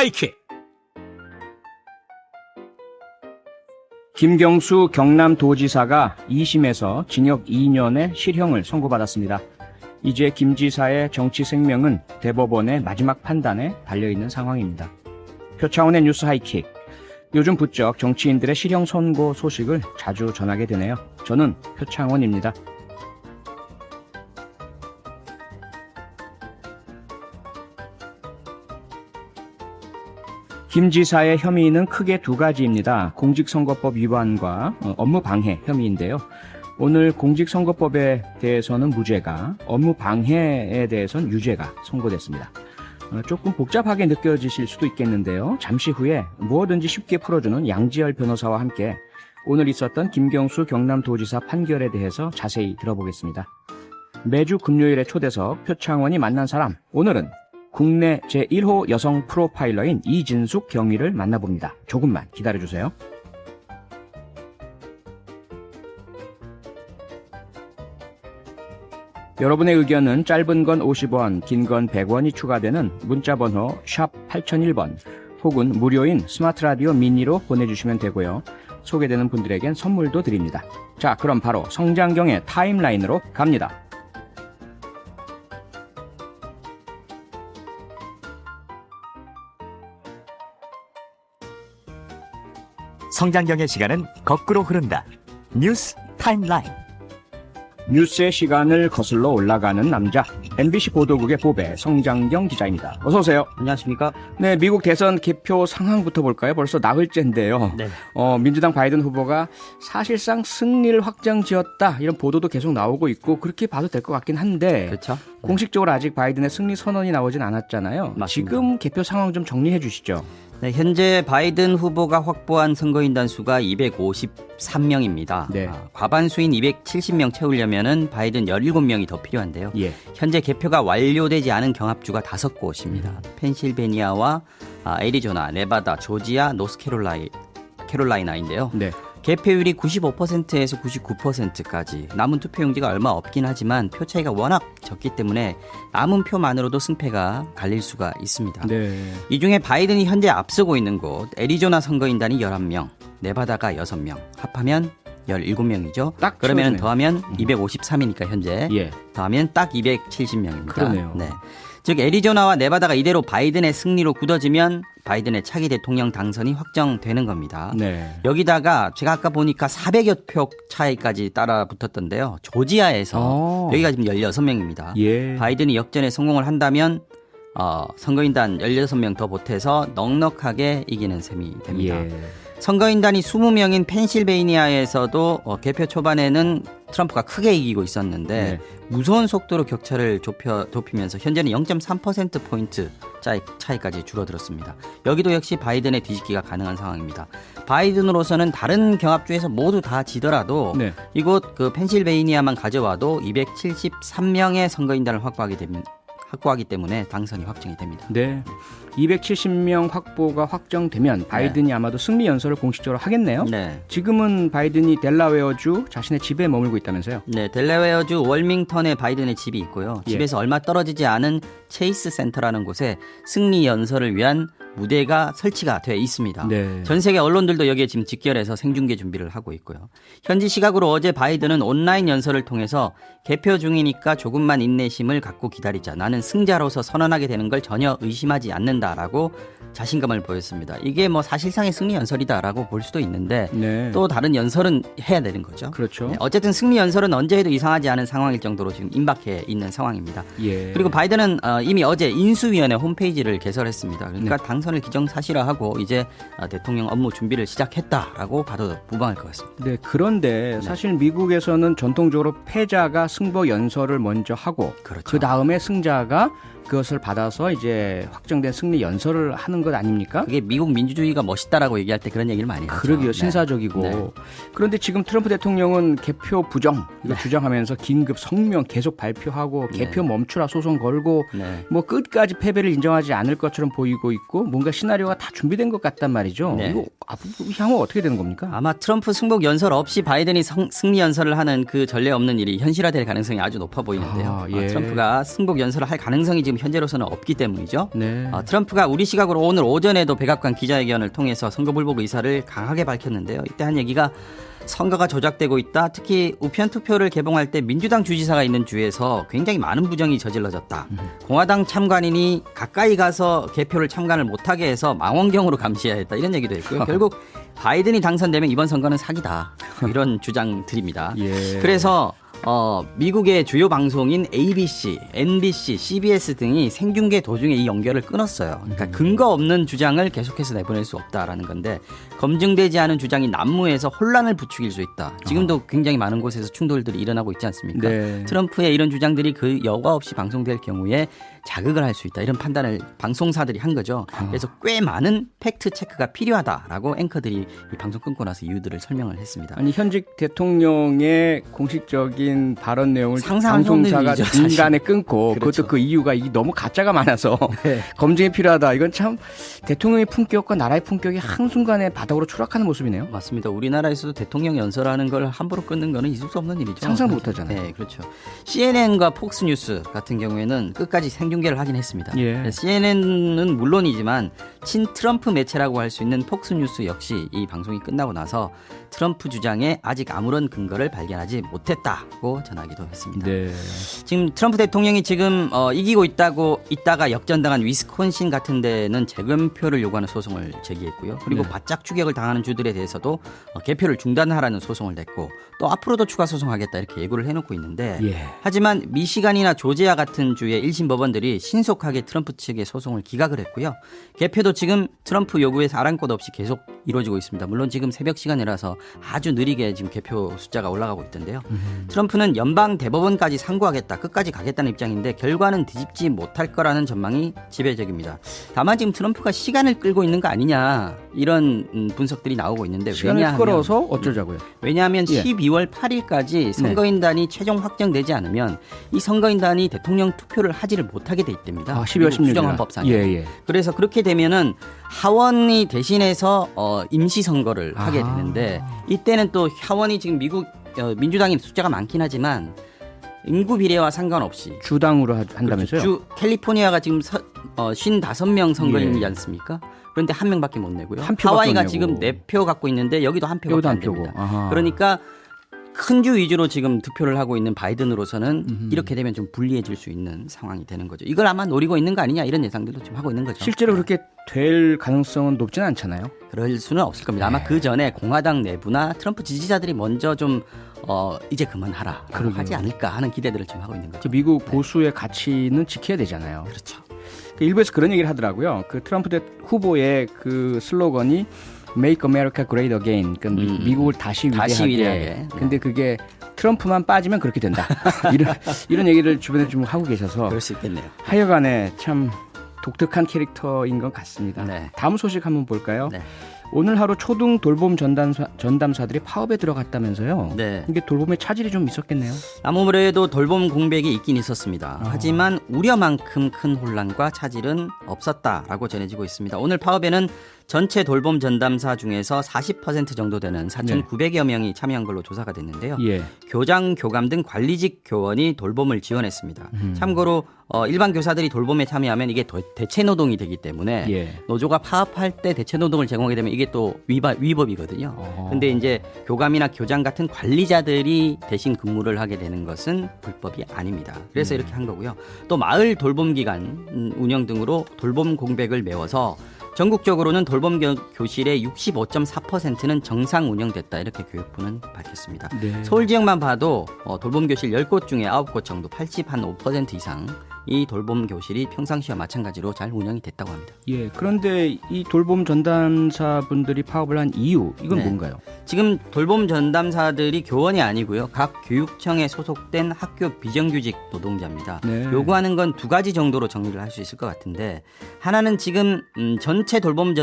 하이킥. 김경수 경남도지사가 2심에서 징역 2년의 실형을 선고받았습니다. 이제 김 지사의 정치 생명은 대법원의 마지막 판단에 달려있는 상황입니다. 표창원의 뉴스 하이킥. 요즘 부쩍 정치인들의 실형 선고 소식을 자주 전하게 되네요. 저는 표창원입니다. 김 지사의 혐의는 크게 두 가지입니다. 공직선거법 위반과 업무 방해 혐의인데요. 오늘 공직선거법에 대해서는 무죄가, 업무 방해에 대해서는 유죄가 선고됐습니다. 조금 복잡하게 느껴지실 수도 있겠는데요. 잠시 후에 무엇든지 쉽게 풀어주는 양지열 변호사와 함께 오늘 있었던 김경수 경남도지사 판결에 대해서 자세히 들어보겠습니다. 매주 금요일에 초대석 표창원이 만난 사람, 오늘은 국내 제1호 여성 프로파일러인 이진숙 경위를 만나봅니다. 조금만 기다려주세요. 여러분의 의견은 짧은 건 50원, 긴 건 100원이 추가되는 문자번호 샵 8001번 혹은 무료인 스마트라디오 미니로 보내주시면 되고요. 소개되는 분들에겐 선물도 드립니다. 자, 그럼 바로 성장경의 타임라인으로 갑니다. 성장경의 시간은 거꾸로 흐른다. 뉴스 타임라인. 뉴스의 시간을 거슬러 올라가는 남자, MBC 보도국의 보배 성장경 기자입니다. 어서 오세요. 안녕하십니까? 네, 미국 대선 개표 상황부터 볼까요? 벌써 나흘째인데요. 네. 민주당 바이든 후보가 사실상 승리를 확정지었다 이런 보도도 계속 나오고 있고 그렇게 봐도 될 것 같긴 한데 그렇죠. 공식적으로 아직 바이든의 승리 선언이 나오진 않았잖아요. 맞습니다. 지금 개표 상황 좀 정리해 주시죠. 네, 현재 바이든 후보가 확보한 선거인단 수가 253명입니다. 네. 과반수인 270명 채우려면은 바이든 17명이 더 필요한데요. 예. 현재 개표가 완료되지 않은 경합주가 5곳입니다. 펜실베니아와 애리조나, 네바다, 조지아, 노스캐롤라이나인데요. 네. 개표율이 95%에서 99%까지 남은 투표용지가 얼마 없긴 하지만 표 차이가 워낙 적기 때문에 남은 표만으로도 승패가 갈릴 수가 있습니다. 네. 이 중에 바이든이 현재 앞서고 있는 곳 애리조나 선거인단이 11명, 네바다가 6명, 합하면 17명이죠. 딱 그러면 채워지네요. 더하면 253이니까 현재 예. 더하면 딱 270명입니다. 그러네요. 네. 즉 애리조나와 네바다가 이대로 바이든의 승리로 굳어지면 바이든의 차기 대통령 당선이 확정되는 겁니다. 네. 여기다가 제가 아까 보니까 400여 표 차이까지 따라 붙었던데요. 조지아에서 여기가 지금 16명입니다. 예. 바이든이 역전에 성공을 한다면 선거인단 16명 더 보태서 넉넉하게 이기는 셈이 됩니다. 예. 선거인단이 20명인 펜실베이니아에서도 개표 초반에는 트럼프가 크게 이기고 있었는데 네. 무서운 속도로 격차를 좁히면서 현재는 0.3%포인트 차이까지 줄어들었습니다. 여기도 역시 바이든의 뒤집기가 가능한 상황입니다. 바이든으로서는 다른 경합주에서 모두 다 지더라도 네. 이곳 그 펜실베이니아만 가져와도 273명의 선거인단을 확보하기 때문에 당선이 확정이 됩니다. 네. 270명 확보가 확정되면 바이든이 아마도 승리 연설을 공식적으로 하겠네요. 네. 지금은 바이든이 델라웨어주 자신의 집에 머물고 있다면서요? 네, 델라웨어주 월밍턴에 바이든의 집이 있고요. 예. 집에서 얼마 떨어지지 않은 체이스 센터라는 곳에 승리 연설을 위한 무대가 설치가 되어 있습니다. 네. 전 세계 언론들도 여기에 지금 직결해서 생중계 준비를 하고 있고요. 현지 시각으로 어제 바이든은 온라인 연설을 통해서 개표 중이니까 조금만 인내심을 갖고 기다리자. 나는 승자로서 선언하게 되는 걸 전혀 의심하지 않는다라고 자신감을 보였습니다. 이게 뭐 사실상의 승리 연설이다라고 볼 수도 있는데 네. 또 다른 연설은 해야 되는 거죠. 그렇죠. 네, 어쨌든 승리 연설은 언제 해도 이상하지 않은 상황일 정도로 지금 임박해 있는 상황입니다. 예. 그리고 바이든은 이미 어제 인수위원회 홈페이지를 개설했습니다. 그러니까 네. 당선을 기정사실화하고 이제 대통령 업무 준비를 시작했다라고 봐도 무방할 것 같습니다. 네, 그런데 사실 미국에서는 전통적으로 패자가 승부 연설을 먼저 하고 그렇죠. 그 다음에 승자가 그것을 받아서 이제 확정된 승리 연설을 하는 것 아닙니까? 그게 미국 민주주의가 멋있다라고 얘기할 때 그런 얘기를 많이 하죠. 그러게요. 네. 신사적이고. 네. 그런데 지금 트럼프 대통령은 개표 부정 이거 주장하면서 긴급 성명 계속 발표하고 개표 멈추라 소송 걸고 네. 뭐 끝까지 패배를 인정하지 않을 것처럼 보이고 있고 뭔가 시나리오가 다 준비된 것 같단 말이죠. 네. 이거 앞으로 향후 어떻게 되는 겁니까? 아마 트럼프 승복 연설 없이 바이든이 승리 연설을 하는 그 전례 없는 일이 현실화될 가능성이 아주 높아 보이는데요. 예. 트럼프가 승복 연설을 할 가능성이 지금 현재로서는 없기 때문이죠. 네. 트럼프가 우리 시각으로 오늘 오전에도 백악관 기자회견을 통해서 선거 불복 의사를 강하게 밝혔는데요. 이때 한 얘기가 선거가 조작되고 있다. 특히 우편 투표를 개봉할 때 민주당 주지사가 있는 주에서 굉장히 많은 부정이 저질러졌다. 공화당 참관인이 가까이 가서 개표를 참관을 못하게 해서 망원경으로 감시해야 했다. 이런 얘기도 했고요. 결국 바이든이 당선되면 이번 선거는 사기다. 이런 주장들입니다. 예. 그래서 미국의 주요 방송인 ABC, NBC, CBS 등이 생중계 도중에 이 연결을 끊었어요. 그러니까 근거 없는 주장을 계속해서 내보낼 수 없다라는 건데 검증되지 않은 주장이 난무해서 혼란을 부추길 수 있다. 지금도 굉장히 많은 곳에서 충돌들이 일어나고 있지 않습니까? 네. 트럼프의 이런 주장들이 그 여과 없이 방송될 경우에 자극을 할 수 있다. 이런 판단을 방송사들이 한 거죠. 그래서 꽤 많은 팩트 체크가 필요하다라고 앵커들이 이 방송 끊고 나서 이유들을 설명을 했습니다. 아니 현직 대통령의 공식적인 발언 내용을 상상할 수 방송사가 없는 일이죠, 사실. 중간에 끊고 그렇죠. 그것도 그 이유가 이 너무 가짜가 많아서 네. 검증이 필요하다. 이건 참 대통령의 품격과 나라의 품격이 한순간에 바닥으로 추락하는 모습이네요. 맞습니다. 우리나라에서도 대통령 연설하는 걸 함부로 끊는 거는 있을 수 없는 일이죠. 상상도 못하잖아요. 네, 그렇죠. CNN과 폭스뉴스 같은 경우에는 끝까지 생중계를 하긴 했습니다. 예. CNN은 물론이지만 친 트럼프 매체라고 할 수 있는 폭스뉴스 역시 이 방송이 끝나고 나서 트럼프 주장에 아직 아무런 근거를 발견하지 못했다고 전하기도 했습니다. 네. 지금 트럼프 대통령이 지금 이기고 있다가 역전당한 위스콘신 같은 데는 재검표를 요구하는 소송을 제기했고요. 그리고 네. 바짝 추격을 당하는 주들에 대해서도 개표를 중단하라는 소송을 냈고 또 앞으로도 추가 소송하겠다 이렇게 예고를 해놓고 있는데 예. 하지만 미시간이나 조지아 같은 주의 1심 법원들이 신속하게 트럼프 측의 소송을 기각을 했고요. 개표도 지금 트럼프 요구에서 아랑곳 없이 계속 이루어지고 있습니다. 물론 지금 새벽 시간이라서 아주 느리게 지금 개표 숫자가 올라가고 있던데요. 트럼프는 연방 대법원까지 상고하겠다, 끝까지 가겠다는 입장인데 결과는 뒤집지 못할 거라는 전망이 지배적입니다. 다만 지금 트럼프가 시간을 끌고 있는 거 아니냐 이런 분석들이 나오고 있는데 시간을 끌어서 어쩌자고요. 왜냐하면 예. 12월 8일까지 선거인단이 최종 확정되지 않으면 이 선거인단이 대통령 투표를 하지를 못하게 돼 있답니다. 12월 16일 수정헌법상에. 예. 그래서 그렇게 되면은 하원이 대신해서 임시 선거를 하게 되는데 이때는 또 하원이 지금 미국 민주당이 숫자가 많긴 하지만 인구 비례와 상관없이 주당으로 한다면서요? 주 캘리포니아가 지금 55명 선거인이지 예. 않습니까? 그런데 한 명밖에 못 내고요. 한 표밖에 하와이가 못 지금 내고. 4표 갖고 있는데 여기도 한 표밖에 여기도 안 한 표고. 됩니다. 아하. 그러니까 큰 주 위주로 지금 투표를 하고 있는 바이든으로서는 이렇게 되면 좀 불리해질 수 있는 상황이 되는 거죠. 이걸 아마 노리고 있는 거 아니냐 이런 예상들도 지금 하고 있는 거죠. 실제로 그렇게 될 가능성은 높지는 않잖아요. 그럴 수는 없을 겁니다. 아마 그 전에 공화당 내부나 트럼프 지지자들이 먼저 좀 이제 그만하라라고 그러게요. 하지 않을까 하는 기대들을 지금 하고 있는 거죠. 미국 보수의 가치는 지켜야 되잖아요. 그렇죠. 일부에서 그런 얘기를 하더라고요. 그 트럼프 후보의 그 슬로건이 Make America Great Again. 그러니까 미국을 다시 위대하게. 네. 근데 그게 트럼프만 빠지면 그렇게 된다. 이런 얘기를 주변에 좀 하고 계셔서 그럴 수 있겠네요. 하여간에 참 독특한 캐릭터인 것 같습니다. 네. 다음 소식 한번 볼까요? 네. 오늘 하루 초등 돌봄 전담사들이 파업에 들어갔다면서요. 네. 이게 돌봄에 차질이 좀 있었겠네요. 아무래도 돌봄 공백이 있긴 있었습니다. 하지만 우려만큼 큰 혼란과 차질은 없었다라고 전해지고 있습니다. 오늘 파업에는 전체 돌봄 전담사 중에서 40% 정도 되는 4,900여 명이 참여한 걸로 조사가 됐는데요. 예. 교장, 교감 등 관리직 교원이 돌봄을 지원했습니다. 참고로 일반 교사들이 돌봄에 참여하면 이게 대체 노동이 되기 때문에 예. 노조가 파업할 때 대체 노동을 제공하게 되면 이게 또 위법이거든요. 그런데 이제 교감이나 교장 같은 관리자들이 대신 근무를 하게 되는 것은 불법이 아닙니다. 그래서 이렇게 한 거고요. 또 마을 돌봄 기관 운영 등으로 돌봄 공백을 메워서 전국적으로는 돌봄 교실의 65.4%는 정상 운영됐다 이렇게 교육부는 밝혔습니다. 네. 서울 지역만 봐도 돌봄 교실 10곳 중에 9곳 정도 85% 이상 이 돌봄 교실이 평상시와 마찬가지로 잘 운영이 됐다고 합니다. 예. 그런데 이 돌봄 전담사분들이 파업을 한 이유 이건 네. 뭔가요? 지금 돌봄 전담사들이 교원이 아니고요. 각 교육청에 소속된 학교 비정규직 노동자입니다. 네. 요구하는 건 두 가지 정도로 정리를 할 수 있을 것 같은데 하나는 지금 전체 돌봄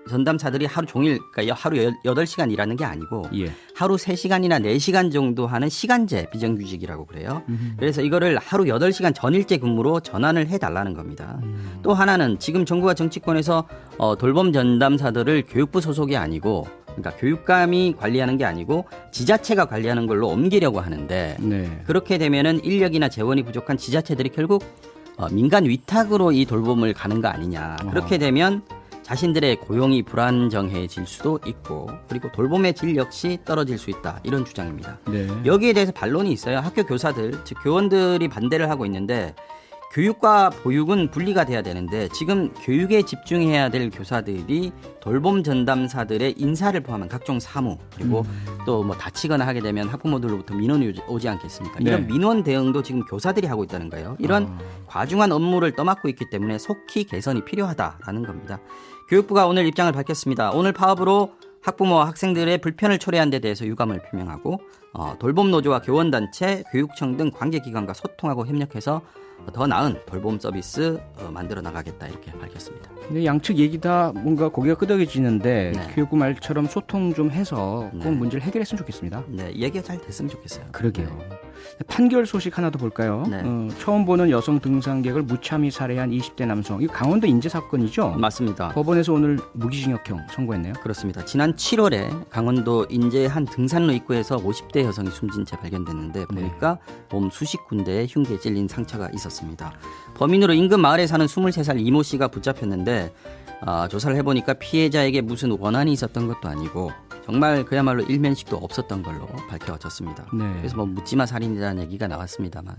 전담사들이 하루 종일 그러니까 하루 8시간 일하는 게 아니고 예. 하루 3시간이나 4시간 정도 하는 시간제 비정규직이라고 그래요. 그래서 이거를 하루 8시간 전일제 근무로 전환을 해달라는 겁니다. 또 하나는 지금 정부와 정치권에서 돌봄 전담사들을 교육부 소속이 아니고 그러니까 교육감이 관리하는 게 아니고 지자체가 관리하는 걸로 옮기려고 하는데 네. 그렇게 되면은 인력이나 재원이 부족한 지자체들이 결국 민간 위탁으로 이 돌봄을 가는 거 아니냐. 그렇게 되면 자신들의 고용이 불안정해질 수도 있고 그리고 돌봄의 질 역시 떨어질 수 있다. 이런 주장입니다. 네. 여기에 대해서 반론이 있어요. 학교 교사들, 즉 교원들이 반대를 하고 있는데 교육과 보육은 분리가 돼야 되는데 지금 교육에 집중해야 될 교사들이 돌봄 전담사들의 인사를 포함한 각종 사무 그리고 또 뭐 다치거나 하게 되면 학부모들로부터 민원이 오지 않겠습니까? 네. 이런 민원 대응도 지금 교사들이 하고 있다는 거예요. 이런 과중한 업무를 떠맡고 있기 때문에 속히 개선이 필요하다라는 겁니다. 교육부가 오늘 입장을 밝혔습니다. 오늘 파업으로 학부모와 학생들의 불편을 초래한 데 대해서 유감을 표명하고 돌봄 노조와 교원단체, 교육청 등 관계기관과 소통하고 협력해서 더 나은 돌봄 서비스 만들어 나가겠다 이렇게 밝혔습니다. 근데 양측 얘기 다 뭔가 고개가 끄덕여지는데 네. 교육부 말처럼 소통 좀 해서 꼭 네. 문제를 해결했으면 좋겠습니다. 네, 얘기가 잘 됐으면 좋겠어요. 그러게요. 판결 소식 하나 더 볼까요? 네. 처음 보는 여성 등산객을 무참히 살해한 20대 남성. 이거 강원도 인제 사건이죠? 맞습니다. 법원에서 오늘 무기징역형 선고했네요. 그렇습니다. 지난 7월에 강원도 인제 한 등산로 입구에서 50대 여성이 숨진 채 발견됐는데 보니까 몸 수십 군데에 흉기에 찔린 상처가 있었습니다. 범인으로 인근 마을에 사는 23살 이모 씨가 붙잡혔는데 조사를 해보니까 피해자에게 무슨 원한이 있었던 것도 아니고 정말 그야말로 일면식도 없었던 걸로 밝혀졌습니다. 네. 그래서 뭐 묻지마 살인이라는 얘기가 나왔습니다만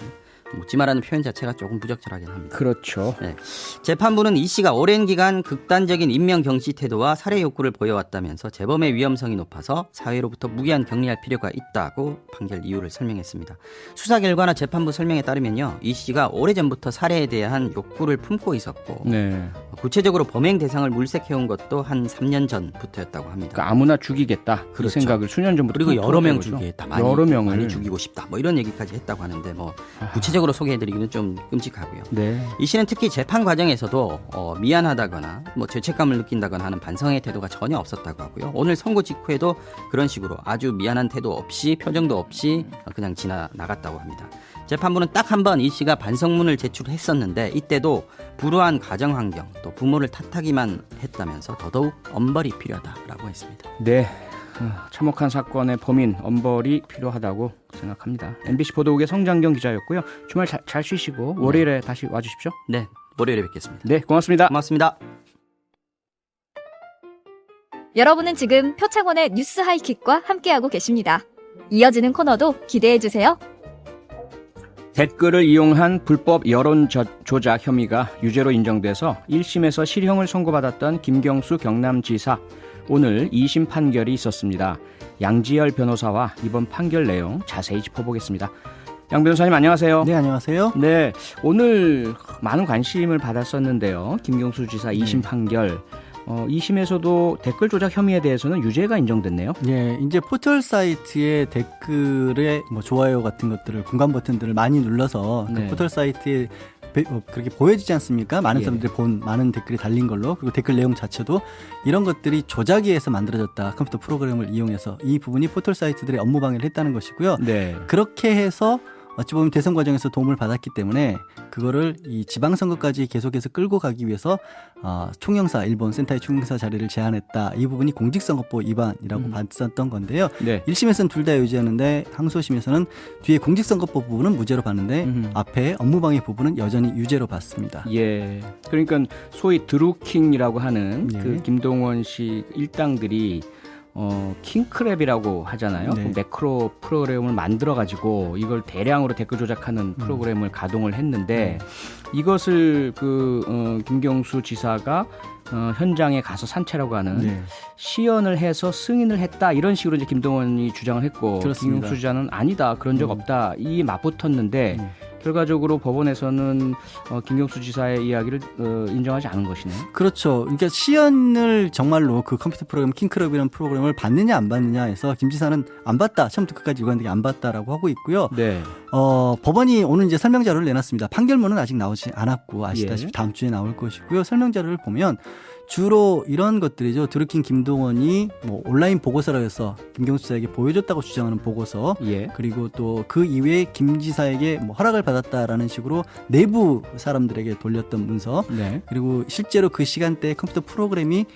묻지마라는 표현 자체가 조금 부적절하긴 합니다. 그렇죠. 네. 재판부는 이 씨가 오랜 기간 극단적인 인명 경시 태도와 살해 욕구를 보여왔다면서 재범의 위험성이 높아서 사회로부터 무기한 격리할 필요가 있다고 판결 이유를 설명했습니다. 수사 결과나 재판부 설명에 따르면요, 이 씨가 오래전부터 살해에 대한 욕구를 품고 있었고 네. 구체적으로 범행 대상을 물색해온 것도 한 3년 전부터였다고 합니다. 그러니까 아무나 죽이겠다. 그렇죠. 이 생각을 수년 전부터 그리고 여러 명 거죠. 죽이겠다. 여러 명을 많이 죽이고 싶다. 뭐 이런 얘기까지 했다고 하는데 뭐 구체적으로 소개해드리기는 좀 끔찍하고요. 네. 이 씨는 특히 재판 과정에서도 미안하다거나 뭐 죄책감을 느낀다거나 하는 반성의 태도가 전혀 없었다고 하고요. 오늘 선고 직후에도 그런 식으로 아주 미안한 태도 없이 표정도 없이 그냥 지나나갔다고 합니다. 재판부는 딱 한 번 이 씨가 반성문을 제출했었는데 이때도 불우한 가정 환경 또 부모를 탓하기만 했다면서 더더욱 엄벌이 필요하다라고 했습니다. 네. 참혹한 사건의 범인 엄벌이 필요하다고 생각합니다. MBC 보도국의 성장경 기자였고요. 주말 잘 쉬시고 월요일에 다시 와주십시오. 네, 월요일에 뵙겠습니다. 네, 고맙습니다. 고맙습니다. 여러분은 지금 표창원의 뉴스 하이킥과 함께하고 계십니다. 이어지는 코너도 기대해주세요. 댓글을 이용한 불법 여론 조작 혐의가 유죄로 인정돼서 1심에서 실형을 선고받았던 김경수 경남지사, 오늘 2심 판결이 있었습니다. 양지열 변호사와 이번 판결 내용 자세히 짚어보겠습니다. 양 변호사님 안녕하세요. 네, 안녕하세요. 네, 오늘 많은 관심을 받았었는데요. 김경수 지사 2심 판결. 2심에서도 댓글 조작 혐의에 대해서는 유죄가 인정됐네요. 예, 이제 포털 사이트의 댓글에 뭐 좋아요 같은 것들을 공감 버튼들을 많이 눌러서 네. 그 포털 사이트에 그렇게 보여지지 않습니까? 많은 예. 사람들이 본 많은 댓글이 달린 걸로, 그리고 댓글 내용 자체도 이런 것들이 조작에 의해서 만들어졌다. 컴퓨터 프로그램을 이용해서 이 부분이 포털 사이트들의 업무 방해를 했다는 것이고요. 네. 그렇게 해서 어찌 보면 대선 과정에서 도움을 받았기 때문에 그거를 이 지방선거까지 계속해서 끌고 가기 위해서 총영사, 일본 센터의 총영사 자리를 제안했다. 이 부분이 공직선거법 위반이라고 봤었던 건데요. 네. 1심에서는 둘 다 유죄였는데 항소심에서는 뒤에 공직선거법 부분은 무죄로 봤는데 앞에 업무방해 부분은 여전히 유죄로 봤습니다. 예. 그러니까 소위 드루킹이라고 하는 예. 그 김동원 씨 일당들이 킹크랩이라고 하잖아요. 네. 그 매크로 프로그램을 만들어 가지고 이걸 대량으로 댓글 조작하는 프로그램을 가동을 했는데 이것을 김경수 지사가 현장에 가서 산채라고 하는 네. 시연을 해서 승인을 했다 이런 식으로 이제 김동원이 주장을 했고 그렇습니다. 김경수 지사는 아니다 그런 적 없다 이 맞붙었는데 결과적으로 법원에서는 김경수 지사의 이야기를 인정하지 않은 것이네요. 그렇죠. 그러니까 시연을 정말로 그 컴퓨터 프로그램 킹크랩이라는 프로그램을 받느냐 안 받느냐 해서 김 지사는 안 받다. 처음부터 끝까지 일관되게 안 받다라고 하고 있고요. 네. 법원이 오늘 이제 설명 자료를 내놨습니다. 판결문은 아직 나오지 않았고 아시다시피 예. 다음 주에 나올 것이고요. 설명 자료를 보면 주로 이런 것들이죠. 드루킹 김동원이 뭐 온라인 보고서라 해서 김경수 지사에게 보여줬다고 주장하는 보고서, 예. 그리고 또 그 이외에 김 지사에게 뭐 허락을 받았다라는 식으로 내부 사람들에게 돌렸던 문서, 네. 그리고 실제로 그 시간대에 컴퓨터 프로그램이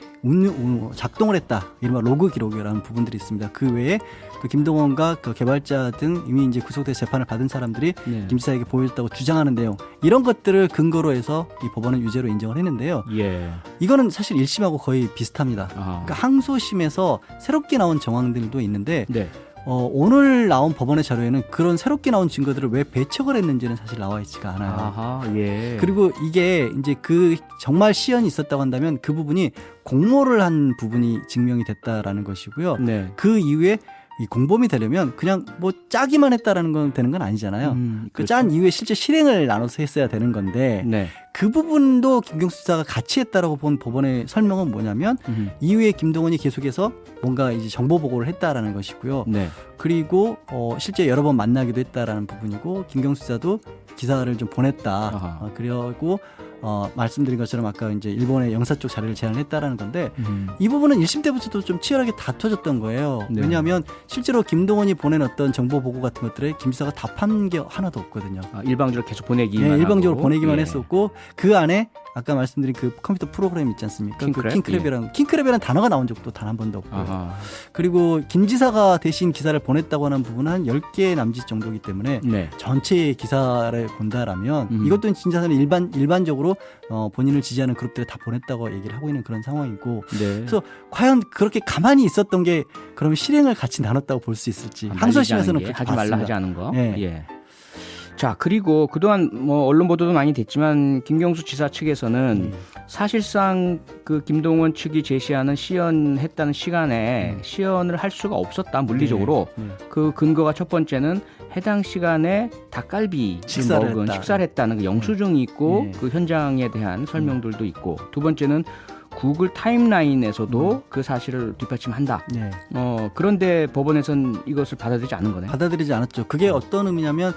작동을 했다, 이른바 로그 기록이라는 부분들이 있습니다. 그 외에 또 김동원과 그 개발자 등 이미 이제 구속돼서 재판을 받은 사람들이 네. 김 지사에게 보여줬다고 주장하는 내용, 이런 것들을 근거로 해서 이 법원은 유죄로 인정을 했는데요. 예. 이거는 사실 1심하고 거의 비슷합니다. 아. 그러니까 항소심에서 새롭게 나온 정황들도 있는데 네. 오늘 나온 법원의 자료에는 그런 새롭게 나온 증거들을 왜 배척을 했는지는 사실 나와 있지가 않아요. 아하, 예. 그리고 이게 이제 그 정말 시연이 있었다고 한다면 그 부분이 공모를 한 부분이 증명이 됐다라는 것이고요. 네. 그 이후에 이 공범이 되려면 그냥 뭐 짜기만 했다라는 건 되는 건 아니잖아요. 그 짠 이후에 실제 실행을 나눠서 했어야 되는 건데 네. 그 부분도 김경수 지사가 같이 했다라고 본 법원의 설명은 뭐냐면 이후에 김동원이 계속해서 뭔가 이제 정보 보고를 했다라는 것이고요. 네. 그리고 실제 여러 번 만나기도 했다라는 부분이고, 김경수 지사도 기사를 좀 보냈다. 아하. 그리고 말씀드린 것처럼 아까 이제 일본의 영사 쪽 자리를 제안했다라는 건데, 이 부분은 1심 때부터도 좀 치열하게 다퉈졌던 거예요. 네. 왜냐하면 실제로 김동원이 보낸 어떤 정보 보고 같은 것들에 김 지사가 답한 게 하나도 없거든요. 아, 일방적으로 계속 보내기만 네, 일방적으로 하고. 보내기만 예. 했었고, 그 안에 아까 말씀드린 그 컴퓨터 프로그램 있지 않습니까? 킹크랩? 그 킹크랩이라는 단어가 나온 적도 단 한 번도 없고요. 아하. 그리고 김 지사가 대신 기사를 보냈다고 하는 부분은 한 10개 남짓 정도이기 때문에 네. 전체의 기사를 본다라면 이것도 진짜 일반적으로 본인을 지지하는 그룹들에 다 보냈다고 얘기를 하고 있는 그런 상황이고, 네. 그래서 과연 그렇게 가만히 있었던 게 그럼 실행을 같이 나눴다고 볼 수 있을지 항소심에서는 그렇게 하지 말라 봤습니다. 하지 않은 거. 예. 예. 자, 그리고 그동안 뭐 언론 보도도 많이 됐지만 김경수 지사 측에서는 사실상 그 김동원 측이 제시하는 시연했다는 시간에 시연을 할 수가 없었다, 물리적으로. 네. 그 근거가 첫 번째는 해당 시간에 닭갈비 식사를 먹은 했다. 식사를 했다는 그 영수증이 있고 예. 그 현장에 대한 설명들도 있고, 두 번째는 구글 타임라인에서도 그 사실을 뒷받침한다. 네. 그런데 법원에서는 이것을 받아들이지 않은 거네. 받아들이지 않았죠. 그게 어떤 의미냐면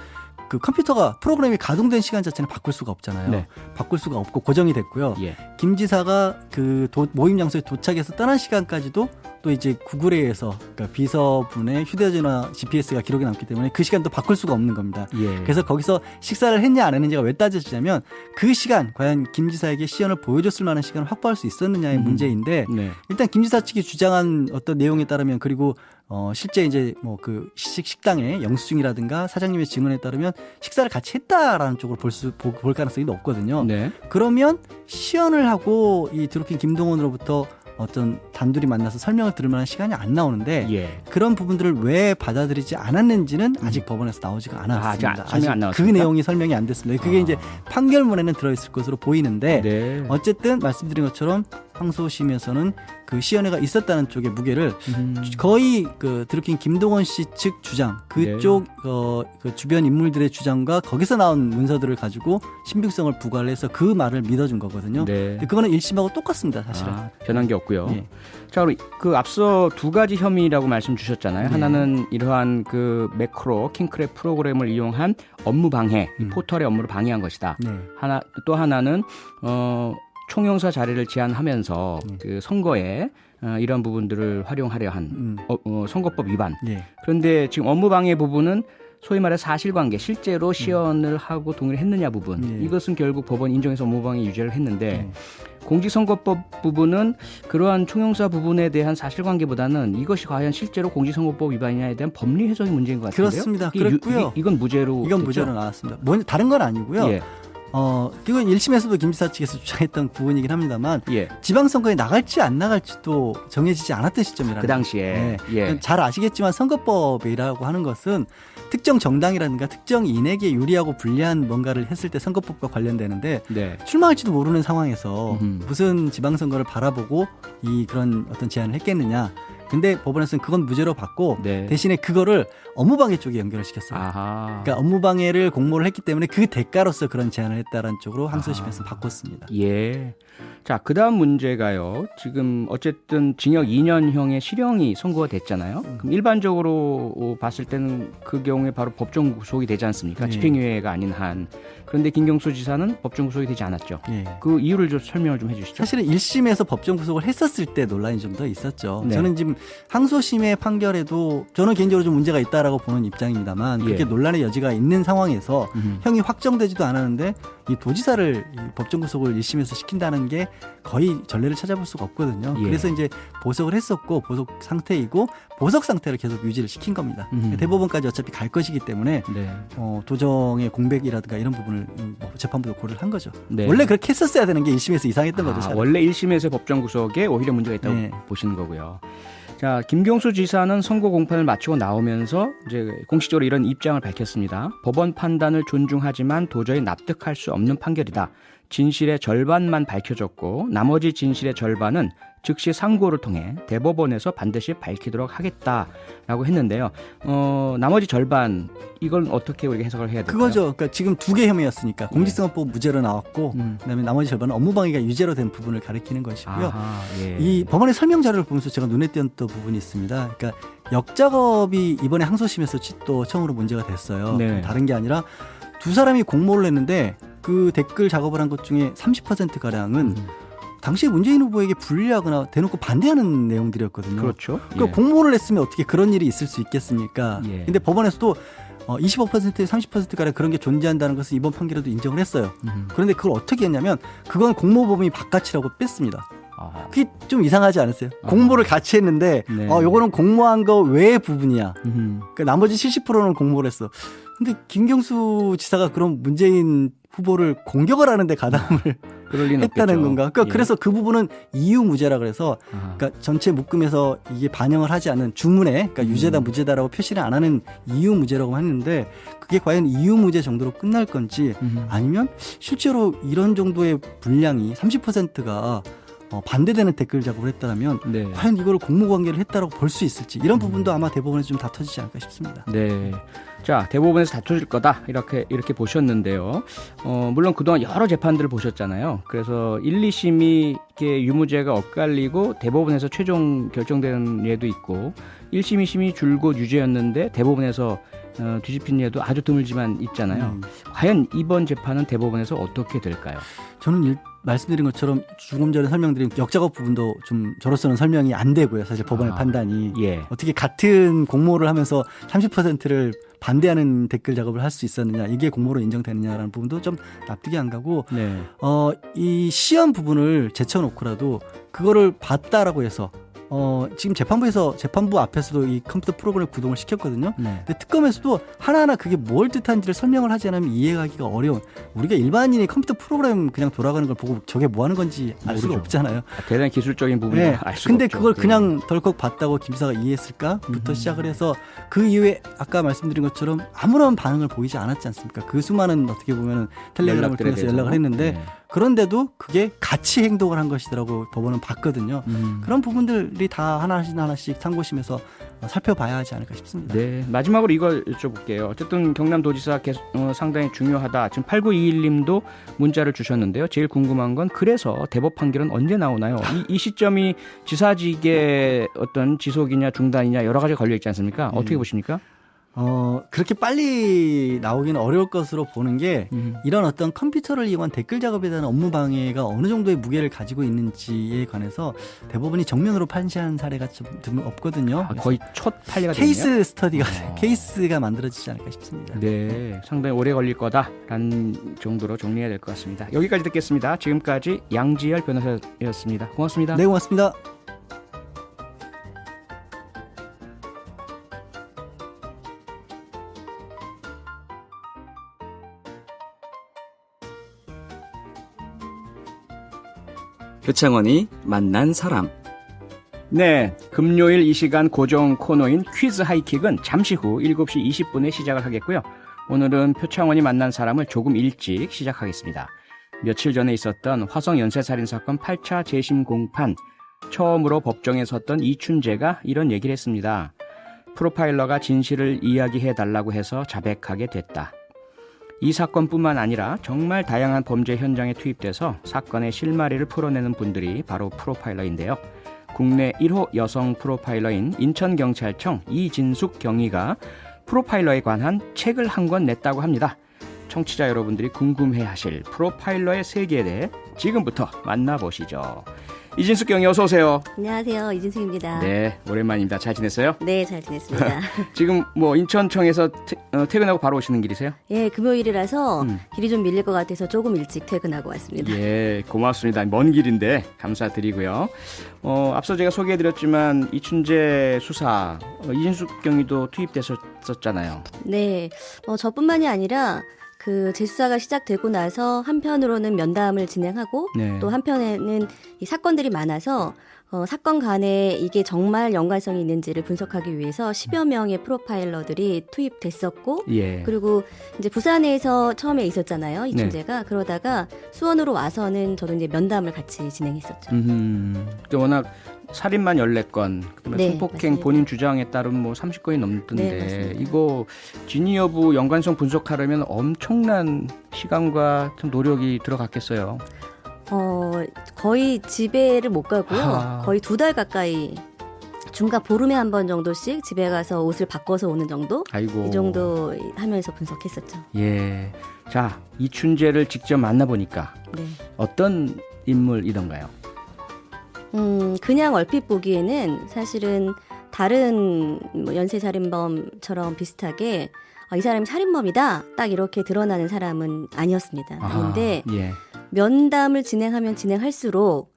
그 컴퓨터가 프로그램이 가동된 시간 자체는 바꿀 수가 없잖아요. 네. 바꿀 수가 없고 고정이 됐고요. 예. 김 지사가 그 모임 장소에 도착해서 떠난 시간까지도 또 이제 구글에 의해서, 그러니까 비서분의 휴대전화 GPS가 기록이 남기 때문에 그 시간도 바꿀 수가 없는 겁니다. 예. 그래서 거기서 식사를 했냐 안 했는지가 왜 따져지냐면 그 시간 과연 김 지사에게 시연을 보여줬을 만한 시간을 확보할 수 있었느냐의 문제인데, 네. 일단 김 지사 측이 주장한 어떤 내용에 따르면, 그리고 실제 이제 뭐 그 식당의 영수증이라든가 사장님의 증언에 따르면 식사를 같이 했다라는 쪽으로 볼 가능성이 높거든요. 네. 그러면 시연을 하고 이 드루킹 김동원으로부터 어떤 단둘이 만나서 설명을 들을 만한 시간이 안 나오는데, 예. 그런 부분들을 왜 받아들이지 않았는지는 아직 법원에서 나오지가 않았습니다. 설명이 안 그 나왔습니까? 내용이 설명이 안 됐습니다. 그게 이제 판결문에는 들어있을 것으로 보이는데, 네. 어쨌든 말씀드린 것처럼 항소심에서는 그 시연회가 있었다는 쪽의 무게를 거의 그 드루킹 김동원 씨 측 주장, 그쪽 그 주변 인물들의 주장과 거기서 나온 문서들을 가지고 신빙성을 부과를 해서 그 말을 믿어준 거거든요. 네. 근데 그거는 1심하고 똑같습니다, 사실은. 변한 게 없고요. 예. 자, 그럼 그 앞서 두 가지 혐의라고 말씀 주셨잖아요. 네. 하나는 이러한 그 매크로 킹크랩 프로그램을 이용한 업무 방해, 이 포털의 업무를 방해한 것이다. 네. 또 하나는 총영사 자리를 제안하면서 그 선거에 이런 부분들을 활용하려 한 선거법 위반. 예. 그런데 지금 업무 방해 부분은 소위 말해 사실관계, 실제로 시연을 하고 동의를 했느냐 부분. 예. 이것은 결국 법원 인정해서 업무 방해 유죄를 했는데 공직선거법 부분은 그러한 총영사 부분에 대한 사실관계보다는 이것이 과연 실제로 공직선거법 위반이냐에 대한 법리 해석이 문제인 것 같은데요. 그렇습니다. 이게 그랬고요. 이건 무죄로 이건 됐죠? 무죄로 나왔습니다. 다른 건 아니고요. 예. 그건 1심에서도 김 지사 측에서 주장했던 부분이긴 합니다만, 예. 지방선거에 나갈지 안 나갈지도 정해지지 않았던 시점이라는 그 당시에 예. 잘 아시겠지만 선거법이라고 하는 것은 특정 정당이라든가 특정 인에게 유리하고 불리한 뭔가를 했을 때 선거법과 관련되는데, 네. 출마할지도 모르는 상황에서 무슨 지방선거를 바라보고 그런 어떤 제안을 했겠느냐. 근데 법원에서는 그건 무죄로 받고 네. 대신에 그거를 업무방해 쪽에 연결을 시켰어요. 아하. 그러니까 업무방해를 공모를 했기 때문에 그 대가로서 그런 제안을 했다라는 쪽으로 항소심에서 바꿨습니다. 예. 자, 그 다음 문제가요. 지금 어쨌든 징역 2년형의 실형이 선고가 됐잖아요. 그럼 일반적으로 봤을 때는 그 경우에 바로 법정 구속이 되지 않습니까? 네. 집행유예가 아닌 한. 그런데 김경수 지사는 법정 구속이 되지 않았죠. 예. 그 이유를 좀 설명을 좀 해주시죠. 사실은 1심에서 법정 구속을 했었을 때 논란이 좀 더 있었죠. 네. 저는 지금 항소심의 판결에도 저는 개인적으로 좀 문제가 있다라고 보는 입장입니다만 그렇게 예. 논란의 여지가 있는 상황에서 형이 확정되지도 않았는데 이 도지사를 이 법정 구속을 1심에서 시킨다는 게 거의 전례를 찾아볼 수가 없거든요. 예. 그래서 이제 보석을 했었고 보석 상태이고 보석 상태를 계속 유지를 시킨 겁니다. 대법원까지 어차피 갈 것이기 때문에 네. 도정의 공백이라든가 이런 부분을 재판부도 고려를 한 거죠. 네. 원래 그렇게 했었어야 되는 게 1심에서 이상했던 거죠. 사실. 원래 1심에서 법정 구속에 오히려 문제가 있다고 네. 보시는 거고요. 자, 김경수 지사는 선고 공판을 마치고 나오면서 이제 공식적으로 이런 입장을 밝혔습니다. 법원 판단을 존중하지만 도저히 납득할 수 없는 판결이다. 진실의 절반만 밝혀졌고 나머지 진실의 절반은 즉시 상고를 통해 대법원에서 반드시 밝히도록 하겠다라고 했는데요. 나머지 절반 이건 어떻게 우리가 해석을 해야 될까요? 그거죠. 그러니까 지금 두 개 혐의였으니까 공직선거법 무죄로 나왔고 그다음에 나머지 절반은 업무방해가 유죄로 된 부분을 가리키는 것이고요. 아하, 예. 이 법원의 설명 자료를 보면서 제가 눈에 띄었던 부분이 있습니다. 그러니까 역작업이 이번에 항소심에서 또 처음으로 문제가 됐어요. 네. 다른 게 아니라 두 사람이 공모를 했는데 그 댓글 작업을 한 것 중에 30%가량은 당시 문재인 후보에게 불리하거나 대놓고 반대하는 내용들이었거든요. 그렇죠. 그러니까 예. 공모를 했으면 어떻게 그런 일이 있을 수 있겠습니까? 예. 근데 법원에서도 25%, 30%가량 그런 게 존재한다는 것을 이번 판결에도 인정을 했어요. 그런데 그걸 어떻게 했냐면 그건 공모범위 바깥이라고 뺐습니다. 아, 그게 좀 이상하지 않으세요? 공모를 같이 했는데 네. 요거는 공모한 거 외의 부분이야. 음. 그러니까 나머지 70%는 공모를 했어. 근데 김경수 지사가 그럼 문재인 후보를 공격을 하는데 가담을 그럴 리는 했다는 없겠죠. 건가? 그러니까 예. 그래서 그 부분은 이유무죄라 그래서 아. 그러니까 전체 묶음에서 이게 반영을 하지 않는 주문에 그러니까 유죄다 무죄다라고 표시를 안 하는 이유무죄라고 했는데 그게 과연 이유무죄 정도로 끝날 건지 아니면 실제로 이런 정도의 분량이 30%가 반대되는 댓글 작업을 했다면 네. 과연 이걸 공모관계를 했다라고 볼 수 있을지 이런 부분도 아마 대법원에서 좀 다퉈지지 않을까 싶습니다. 네. 자, 대법원에서 다퉈질 거다. 이렇게 보셨는데요. 물론 그동안 여러 재판들을 보셨잖아요. 그래서 1, 2심이 이렇게 유무죄가 엇갈리고 대법원에서 최종 결정된 예도 있고 1심, 2심이 줄곧 유죄였는데 대법원에서 뒤집힌 예도 아주 드물지만 있잖아요. 과연 이번 재판은 대법원에서 어떻게 될까요? 저는 말씀드린 것처럼 조금 전에 설명드린 역작업 부분도 좀 저로서는 설명이 안 되고요. 사실 법원의 판단이 예. 어떻게 같은 공모를 하면서 30%를 반대하는 댓글 작업을 할 수 있었느냐 이게 공모로 인정되느냐라는 부분도 좀 납득이 안 가고 네. 이 시험 부분을 제쳐놓고라도 그거를 봤다라고 해서 지금 재판부 앞에서도 이 컴퓨터 프로그램을 구동을 시켰거든요. 네. 근데 특검에서도 하나하나 그게 뭘 뜻한지를 설명을 하지 않으면 이해하기가 어려운 우리가 일반인이 컴퓨터 프로그램 그냥 돌아가는 걸 보고 저게 뭐 하는 건지 알 수가 모르죠. 없잖아요. 대단히 기술적인 부분이 네. 알 수가 근데 없죠. 그걸 네. 그냥 덜컥 봤다고 김사가 이해했을까부터 시작을 해서 그 이후에 아까 말씀드린 것처럼 아무런 반응을 보이지 않았지 않습니까? 그 수많은 어떻게 보면 텔레그램을 연락들에 통해서 대해서. 연락을 했는데 네. 그런데도 그게 같이 행동을 한 것이라고 법원은 봤거든요. 그런 부분들이 다 하나씩 상고심에서 살펴봐야 하지 않을까 싶습니다. 네, 마지막으로 이걸 여쭤볼게요. 어쨌든 경남도지사 상당히 중요하다. 지금 8921님도 문자를 주셨는데요. 제일 궁금한 건 그래서 대법 판결은 언제 나오나요? 이 시점이 지사직의 어떤 지속이냐 중단이냐 여러 가지 걸려 있지 않습니까? 어떻게 보십니까? 그렇게 빨리 나오기는 어려울 것으로 보는 게 이런 어떤 컴퓨터를 이용한 댓글 작업에 대한 업무 방해가 어느 정도의 무게를 가지고 있는지에 관해서 대법원이 정면으로 판시한 사례가 좀 없거든요. 거의 첫 판례가 되네요. 케이스 스터디가 케이스가 만들어지지 않을까 싶습니다. 네, 상당히 오래 걸릴 거다라는 정도로 정리해야 될 것 같습니다. 여기까지 듣겠습니다. 지금까지 양지열 변호사였습니다. 고맙습니다. 네, 고맙습니다. 표창원이 만난 사람. 네, 금요일 이 시간 고정 코너인 퀴즈 하이킥은 잠시 후 7시 20분에 시작을 하겠고요. 오늘은 표창원이 만난 사람을 조금 일찍 시작하겠습니다. 며칠 전에 있었던 화성 연쇄살인 사건 8차 재심 공판 처음으로 법정에 섰던 이춘재가 이런 얘기를 했습니다. 프로파일러가 진실을 이야기해달라고 해서 자백하게 됐다. 이 사건뿐만 아니라 정말 다양한 범죄 현장에 투입돼서 사건의 실마리를 풀어내는 분들이 바로 프로파일러인데요. 국내 1호 여성 프로파일러인 인천경찰청 이진숙 경위가 프로파일러에 관한 책을 한 권 냈다고 합니다. 청취자 여러분들이 궁금해하실 프로파일러의 세계에 대해 지금부터 만나보시죠. 이진숙 경위 어서 오세요. 안녕하세요. 이진숙입니다. 네, 오랜만입니다. 잘 지냈어요? 네, 잘 지냈습니다. 지금 뭐 인천청에서 퇴근하고 바로 오시는 길이세요? 예, 금요일이라서 음. 길이 좀 밀릴 것 같아서 조금 일찍 퇴근하고 왔습니다. 예, 고맙습니다. 먼 길인데 감사드리고요. 앞서 제가 소개해드렸지만 이춘재 수사 이진숙 경위도 투입됐었잖아요. 네, 저뿐만이 아니라 그 재수사가 시작되고 나서 한편으로는 면담을 진행하고 네. 또 한편에는 이 사건들이 많아서 사건 간에 이게 정말 연관성이 있는지를 분석하기 위해서 10여 명의 프로파일러들이 투입됐었고 예. 그리고 이제 부산에서 처음에 있었잖아요. 이춘재가. 그러다가 수원으로 와서는 저도 이제 면담을 같이 진행했었죠. 또 워낙 살인만 14건, 그다음에 네, 성폭행 맞습니다. 본인 주장에 따른 뭐 30건이 넘던데 네, 맞습니다. 이거 진위 여부 연관성 분석하려면 엄청난 시간과 좀 노력이 들어갔겠어요. 거의 집에를 못 가고요. 아. 거의 2달 가까이 중간 보름에 한 번 정도씩 집에 가서 옷을 바꿔서 오는 정도? 아이고. 이 정도 하면서 분석했었죠. 예. 자, 이춘재를 직접 만나보니까 네. 어떤 인물이던가요? 그냥 얼핏 보기에는 사실은 다른 뭐 연쇄살인범처럼 비슷하게 이 사람이 살인범이다 딱 이렇게 드러나는 사람은 아니었습니다. 아닌데 예. 면담을 진행하면 진행할수록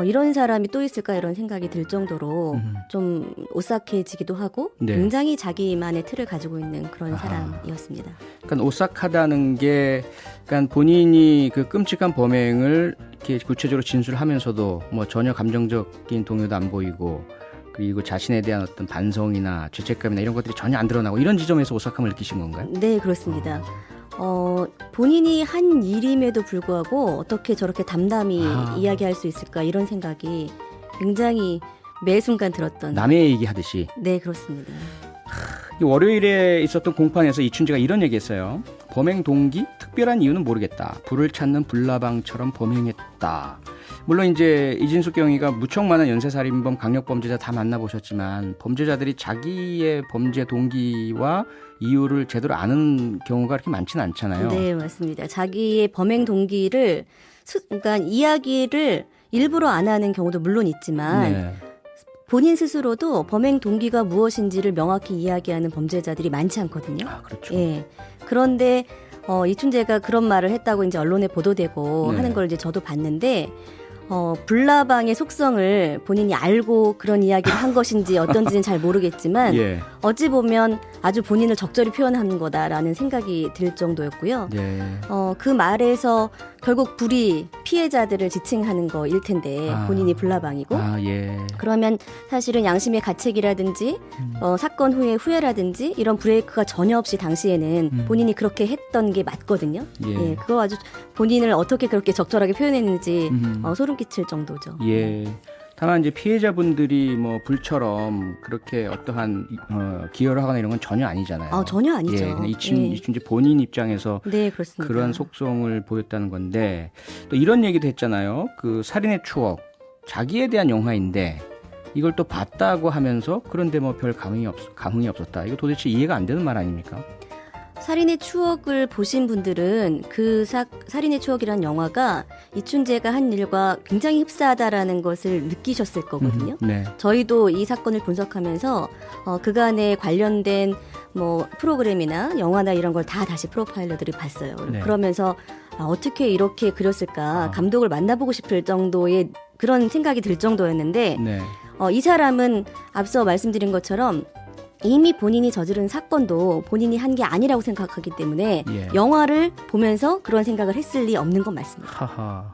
이런 사람이 또 있을까 이런 생각이 들 정도로 좀 오싹해지기도 하고 네. 굉장히 자기만의 틀을 가지고 있는 그런 사람이었습니다. 그러니까 오싹하다는 게, 그러니까 본인이 그 끔찍한 범행을 이렇게 구체적으로 진술하면서도 뭐 전혀 감정적인 동요도 안 보이고, 그리고 자신에 대한 어떤 반성이나 죄책감이나 이런 것들이 전혀 안 드러나고 이런 지점에서 오싹함을 느끼신 건가요? 네, 그렇습니다. 본인이 한 일임에도 불구하고 어떻게 저렇게 담담히 이야기할 수 있을까 이런 생각이 굉장히 매 순간 들었던. 남의 얘기하듯이. 네, 그렇습니다. 월요일에 있었던 공판에서 이춘재가 이런 얘기했어요. 범행 동기? 특별한 이유는 모르겠다. 불을 찾는 불나방처럼 범행했다. 물론 이제 이진숙 경위가 무척 많은 연쇄살인범, 강력범죄자 다 만나보셨지만 범죄자들이 자기의 범죄 동기와 이유를 제대로 아는 경우가 그렇게 많지는 않잖아요. 네, 맞습니다. 자기의 범행 동기를 그러니까 이야기를 일부러 안 하는 경우도 물론 있지만 네. 본인 스스로도 범행 동기가 무엇인지를 명확히 이야기하는 범죄자들이 많지 않거든요. 아, 그렇죠. 예. 그런데 이춘재가 그런 말을 했다고 이제 언론에 보도되고 네. 하는 걸 이제 저도 봤는데 불나방의 속성을 본인이 알고 그런 이야기를 한 것인지 어떤지는 잘 모르겠지만 예. 어찌 보면 아주 본인을 적절히 표현하는 거다라는 생각이 들 정도였고요. 네. 그 말에서 결국 불이 피해자들을 지칭하는 거일 텐데 본인이 불나방이고 예. 그러면 사실은 양심의 가책이라든지 사건 후에 후회라든지 이런 브레이크가 전혀 없이 당시에는 본인이 그렇게 했던 게 맞거든요. 예. 예, 그거 아주 본인을 어떻게 그렇게 적절하게 표현했는지 소름 끼칠 정도죠. 예. 다만 이제 피해자분들이 뭐 불처럼 그렇게 어떠한 기여를 하거나 이런 건 전혀 아니잖아요. 전혀 아니죠. 예, 그냥 예. 이춘재 본인 입장에서 네, 그렇습니다. 그런 속성을 보였다는 건데 또 이런 얘기도 했잖아요. 그 살인의 추억, 자기에 대한 영화인데 이걸 또 봤다고 하면서 그런데 뭐 별 감흥이 없었다. 이거 도대체 이해가 안 되는 말 아닙니까? 살인의 추억을 보신 분들은 그 살인의 추억이라는 영화가 이춘재가 한 일과 굉장히 흡사하다라는 것을 느끼셨을 거거든요. 네. 저희도 이 사건을 분석하면서 그간에 관련된 뭐 프로그램이나 영화나 이런 걸 다 다시 프로파일러들이 봤어요. 네. 그러면서 어떻게 이렇게 그렸을까 감독을 만나보고 싶을 정도의 그런 생각이 들 정도였는데 네. 이 사람은 앞서 말씀드린 것처럼 이미 본인이 저지른 사건도 본인이 한 게 아니라고 생각하기 때문에 예. 영화를 보면서 그런 생각을 했을 리 없는 건 맞습니다. 하하.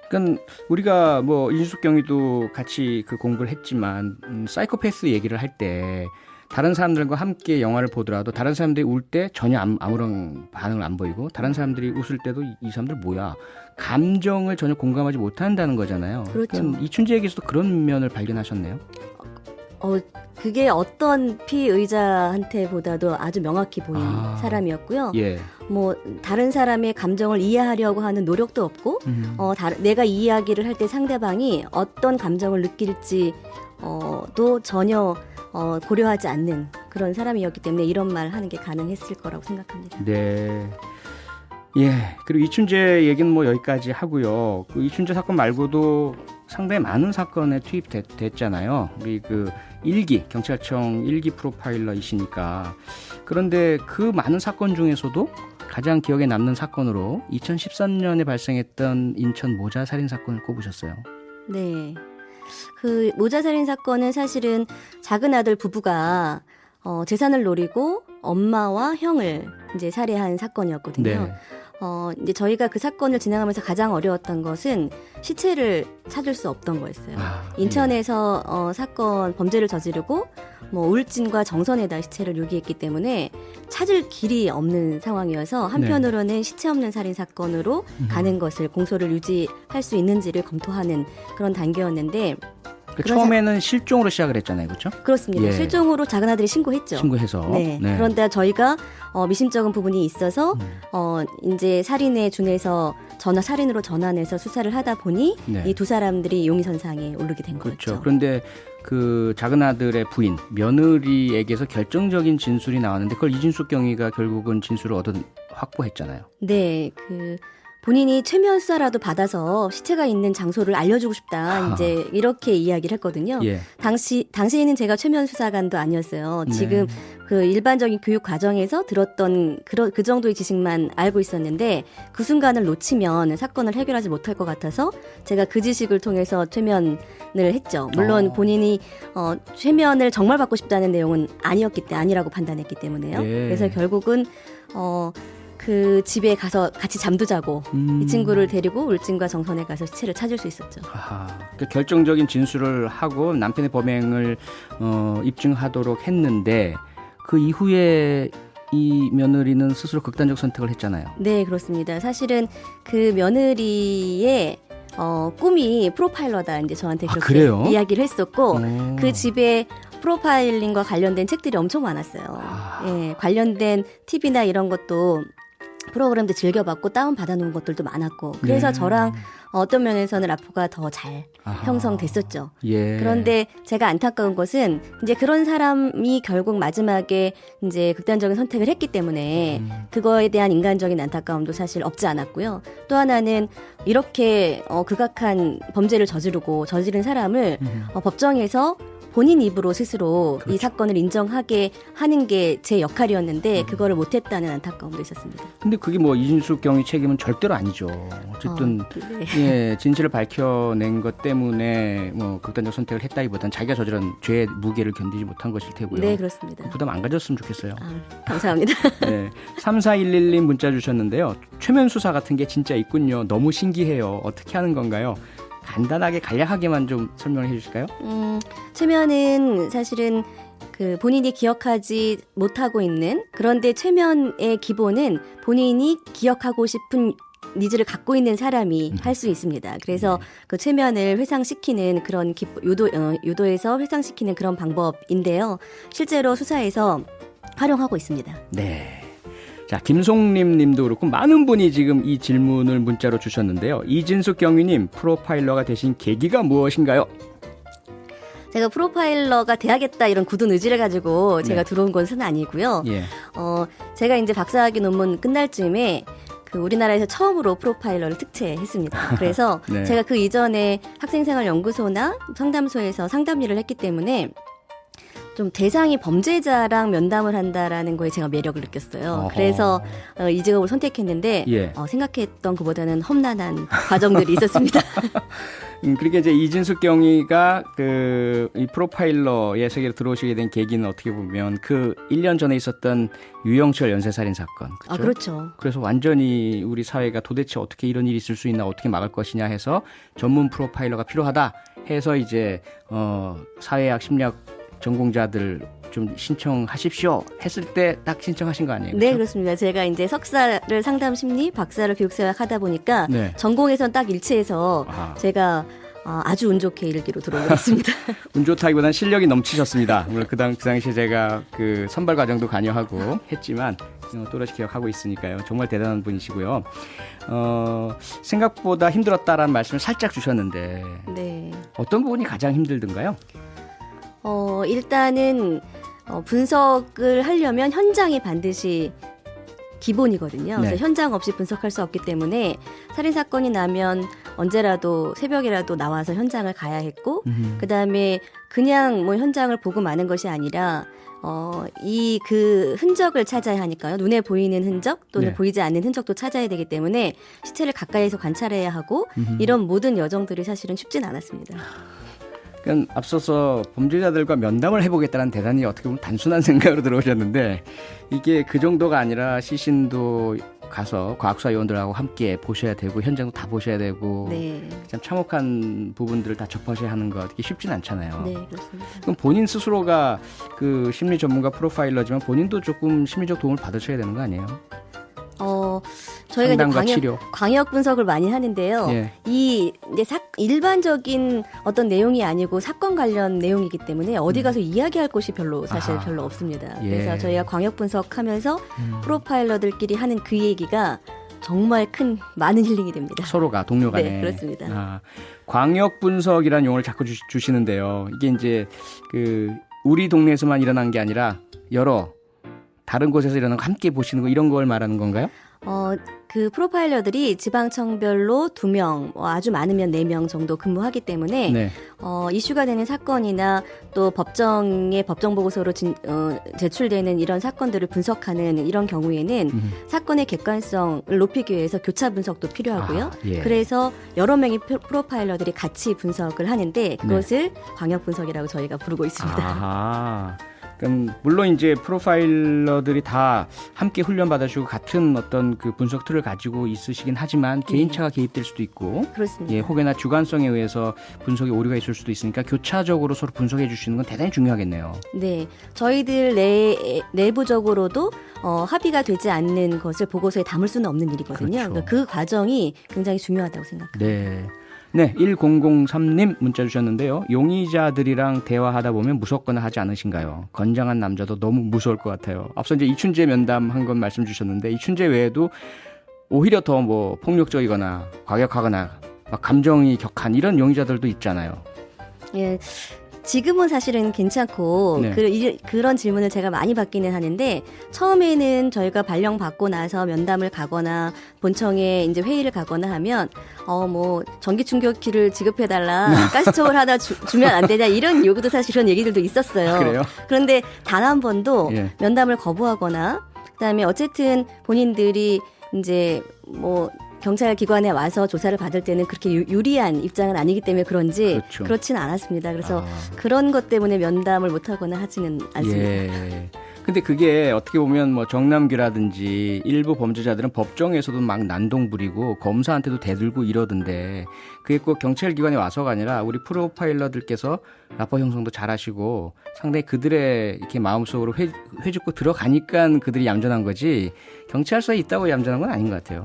그러니까 우리가 뭐 이진숙 경위도 같이 그 공부를 했지만 사이코패스 얘기를 할 때 다른 사람들과 함께 영화를 보더라도 다른 사람들이 울 때 전혀 아무런 반응을 안 보이고 다른 사람들이 웃을 때도 이 사람들 뭐야 감정을 전혀 공감하지 못한다는 거잖아요. 그렇죠. 그럼 이춘재에게서도 그런 면을 발견하셨네요. 그게 어떤 피의자한테보다도 아주 명확히 보인 사람이었고요. 예. 뭐 다른 사람의 감정을 이해하려고 하는 노력도 없고 내가 이 이야기를 할 때 상대방이 어떤 감정을 느낄지 도 전혀 고려하지 않는 그런 사람이었기 때문에 이런 말 하는 게 가능했을 거라고 생각합니다. 네. 예. 그리고 이춘재 얘기는 뭐 여기까지 하고요. 그 이춘재 사건 말고도 상당히 많은 사건에 투입됐잖아요. 우리 그 경찰청 1기 프로파일러이시니까. 그런데 그 많은 사건 중에서도 가장 기억에 남는 사건으로 2013년에 발생했던 인천 모자 살인 사건을 꼽으셨어요. 네. 그 모자살인 사건은 사실은 작은 아들 부부가 재산을 노리고 엄마와 형을 이제 살해한 사건이었거든요. 네. 이제 저희가 그 사건을 진행하면서 가장 어려웠던 것은 시체를 찾을 수 없던 거였어요. 인천에서 범죄를 저지르고 뭐 울진과 정선에다 시체를 유기했기 때문에 찾을 길이 없는 상황이어서 한편으로는 시체 없는 살인 사건으로 가는 것을 공소를 유지할 수 있는지를 검토하는 그런 단계였는데 처음에는 실종으로 시작을 했잖아요. 그렇죠? 그렇습니다. 예. 실종으로 작은 아들이 신고했죠. 신고해서. 네. 그런데 저희가 미심쩍은 부분이 있어서 이제 살인에 준해서 살인으로 전환해서 수사를 하다 보니 네. 이 두 사람들이 용의선상에 오르게 된 그렇죠. 거죠. 그런데 그 작은 아들의 부인 며느리에게서 결정적인 진술이 나왔는데 그걸 이진숙 경위가 결국은 진술을 확보했잖아요. 네, 본인이 최면 수사라도 받아서 시체가 있는 장소를 알려주고 싶다. 이제 이렇게 이야기를 했거든요. 예. 당시에는 제가 최면 수사관도 아니었어요. 네. 지금 그 일반적인 교육 과정에서 들었던 그 정도의 지식만 알고 있었는데 그 순간을 놓치면 사건을 해결하지 못할 것 같아서 제가 그 지식을 통해서 최면을 했죠. 물론 본인이 최면을 정말 받고 싶다는 내용은 아니라고 판단했기 때문에요. 예. 그래서 결국은 그 집에 가서 같이 잠도 자고 이 친구를 데리고 울진과 정선에 가서 시체를 찾을 수 있었죠. 그 결정적인 진술을 하고 남편의 범행을 입증하도록 했는데 그 이후에 이 며느리는 스스로 극단적 선택을 했잖아요. 네, 그렇습니다. 사실은 그 며느리의 꿈이 프로파일러다 이제 저한테 그렇게 그래요? 이야기를 했었고 그 집에 프로파일링과 관련된 책들이 엄청 많았어요. 예, 관련된 팁이나 이런 것도 프로그램도 즐겨봤고 다운 받아놓은 것들도 많았고 그래서 저랑 어떤 면에서는 라포가 더 잘 형성됐었죠. 예. 그런데 제가 안타까운 것은 이제 그런 사람이 결국 마지막에 이제 극단적인 선택을 했기 때문에 그거에 대한 인간적인 안타까움도 사실 없지 않았고요. 또 하나는 이렇게 극악한 범죄를 저지른 사람을 법정에서 본인 입으로 스스로 이 사건을 인정하게 하는 게 제 역할이었는데 그거를 못했다는 안타까움도 있었습니다. 근데 그게 뭐 이진숙 경위 책임은 절대로 아니죠. 어쨌든 네. 예, 진실을 밝혀낸 것 때문에 뭐 극단적 선택을 했다기보다는 자기가 저지른 죄의 무게를 견디지 못한 것일 테고요. 네, 그렇습니다. 부담 안 가졌으면 좋겠어요. 감사합니다. 네, 3411님 문자 주셨는데요. 최면 수사 같은 게 진짜 있군요. 너무 신기해요. 어떻게 하는 건가요? 간단하게 간략하게만 좀 설명을 해주실까요? 최면은 사실은 그 본인이 기억하지 못하고 있는 그런데 최면의 기본은 본인이 기억하고 싶은 니즈를 갖고 있는 사람이 할 수 있습니다. 그래서 그 최면을 회상시키는 그런 유도에서 회상시키는 그런 방법인데요. 실제로 수사에서 활용하고 있습니다. 네. 자, 김송림 님도 그렇고 많은 분이 지금 이 질문을 문자로 주셨는데요. 이진숙 경위님, 프로파일러가 되신 계기가 무엇인가요? 제가 프로파일러가 돼야겠다 이런 굳은 의지를 가지고 제가 네. 들어온 것은 아니고요. 예. 제가 이제 박사학위 논문 끝날 즈음에 그 우리나라에서 처음으로 프로파일러를 특채했습니다. 그래서 네. 제가 그 이전에 학생생활연구소나 상담소에서 상담 일을 했기 때문에 좀 대상이 범죄자랑 면담을 한다라는 거에 제가 매력을 느꼈어요. 어허. 그래서 이 직업을 선택했는데 예. 생각했던 것보다는 험난한 과정들이 있었습니다. 그러니까 이제 이진숙 경위가 이 프로파일러의 세계로 들어오시게 된 계기는 어떻게 보면 그 1년 전에 있었던 유영철 연쇄살인 사건. 그렇죠? 그렇죠. 그래서 완전히 우리 사회가 도대체 어떻게 이런 일이 있을 수 있나 어떻게 막을 것이냐 해서 전문 프로파일러가 필요하다 해서 이제 사회학 심리학 전공자들 좀 신청하십시오 했을 때 딱 신청하신 거 아니에요? 네, 그렇죠? 그렇습니다. 제가 이제 석사를 상담 심리, 박사를 교육사역 하다 보니까 네. 전공에선 딱 일치해서 아하. 제가 아주 운 좋게 일기로 들어오게 됐습니다. 운 좋다기보다는 실력이 넘치셨습니다. 물론 그 당시에 제가 그 선발 과정도 관여하고 했지만 또렷이 기억하고 있으니까요. 정말 대단한 분이시고요. 생각보다 힘들었다라는 말씀을 살짝 주셨는데 네. 어떤 부분이 가장 힘들던가요? 일단은 분석을 하려면 현장이 반드시 기본이거든요. 네. 그래서 현장 없이 분석할 수 없기 때문에 살인 사건이 나면 언제라도 새벽이라도 나와서 현장을 가야 했고, 그 다음에 그냥 뭐 현장을 보고 마는 것이 아니라 그 흔적을 찾아야 하니까요. 눈에 보이는 흔적 또는 네. 보이지 않는 흔적도 찾아야 되기 때문에 시체를 가까이에서 관찰해야 하고 이런 모든 여정들이 사실은 쉽진 않았습니다. 그러니까 앞서서 범죄자들과 면담을 해보겠다는 대단히 어떻게 보면 단순한 생각으로 들어오셨는데 이게 그 정도가 아니라 시신도 가서 과학수사 요원들하고 함께 보셔야 되고 현장도 다 보셔야 되고 네, 참 참혹한 부분들을 다 접하셔야 하는 거 이게 쉽진 않잖아요. 네 그렇습니다. 그럼 본인 스스로가 그 심리 전문가 프로파일러지만 본인도 조금 심리적 도움을 받으셔야 되는 거 아니에요? 저희가 상담과 이제 치료. 광역 분석을 많이 하는데요. 예. 이 이제 일반적인 어떤 내용이 아니고 사건 관련 내용이기 때문에 어디 가서 이야기할 곳이 사실 아하. 별로 없습니다. 예. 그래서 저희가 광역 분석하면서 프로파일러들끼리 하는 그 얘기가 정말 많은 힐링이 됩니다. 서로가 동료 간에. 네, 그렇습니다. 광역 분석이라는 용어를 자꾸 주시는데요. 이게 이제 그 우리 동네에서만 일어난 게 아니라 여러 다른 곳에서 일어나는 거 함께 보시는 거 이런 걸 말하는 건가요? 그 프로파일러들이 지방청별로 2명, 아주 많으면 4명 정도 근무하기 때문에 네. 이슈가 되는 사건이나 또 법정에 법정보고서로 제출되는 이런 사건들을 분석하는 이런 경우에는 사건의 객관성을 높이기 위해서 교차 분석도 필요하고요. 예. 그래서 여러 명의 프로파일러들이 같이 분석을 하는데 그것을 광역 분석이라고 저희가 부르고 있습니다. 아하. 그럼 물론 이제 프로파일러들이 다 함께 훈련 받으시고 같은 어떤 그 분석 툴을 가지고 있으시긴 하지만 개인차가 개입될 수도 있고, 그렇습니다. 예, 혹여나 주관성에 의해서 분석에 오류가 있을 수도 있으니까 교차적으로 서로 분석해 주시는 건 대단히 중요하겠네요. 네, 저희들 내부적으로도 합의가 되지 않는 것을 보고서에 담을 수는 없는 일이거든요. 그렇죠. 그러니까 그 과정이 굉장히 중요하다고 생각합니다. 네. 네, 1003님 문자 주셨는데요. 용의자들이랑 대화하다 보면 무섭거나 하지 않으신가요? 건장한 남자도 너무 무서울 것 같아요. 앞서 이제 이춘재 면담한 건 말씀 주셨는데 이춘재 외에도 오히려 더 뭐 폭력적이거나 과격하거나 막 감정이 격한 이런 용의자들도 있잖아요. 예. 지금은 사실은 괜찮고 네. 그런 질문을 제가 많이 받기는 하는데 처음에는 저희가 발령 받고 나서 면담을 가거나 본청에 이제 회의를 가거나 하면 뭐 전기 충격기를 지급해 달라 가스抽하다 주면 안 되냐 이런 요구도 사실 그런 얘기들도 있었어요. 그래요? 그런데 단 한 번도 예. 면담을 거부하거나 그다음에 어쨌든 본인들이 이제 뭐 경찰 기관에 와서 조사를 받을 때는 그렇게 유리한 입장은 아니기 때문에 그런지 그렇죠. 그렇지는 않았습니다. 그래서 그런 것 때문에 면담을 못하거나 하지는 않습니다. 예. 근데 그게 어떻게 보면 뭐 정남규라든지 일부 범죄자들은 법정에서도 막 난동 부리고 검사한테도 대들고 이러던데 그게 꼭 경찰 기관에 와서가 아니라 우리 프로파일러들께서 라포 형성도 잘하시고 상당히 그들의 이렇게 마음속으로 회죽고 들어가니까 그들이 얌전한 거지 경찰서에 있다고 얌전한 건 아닌 것 같아요.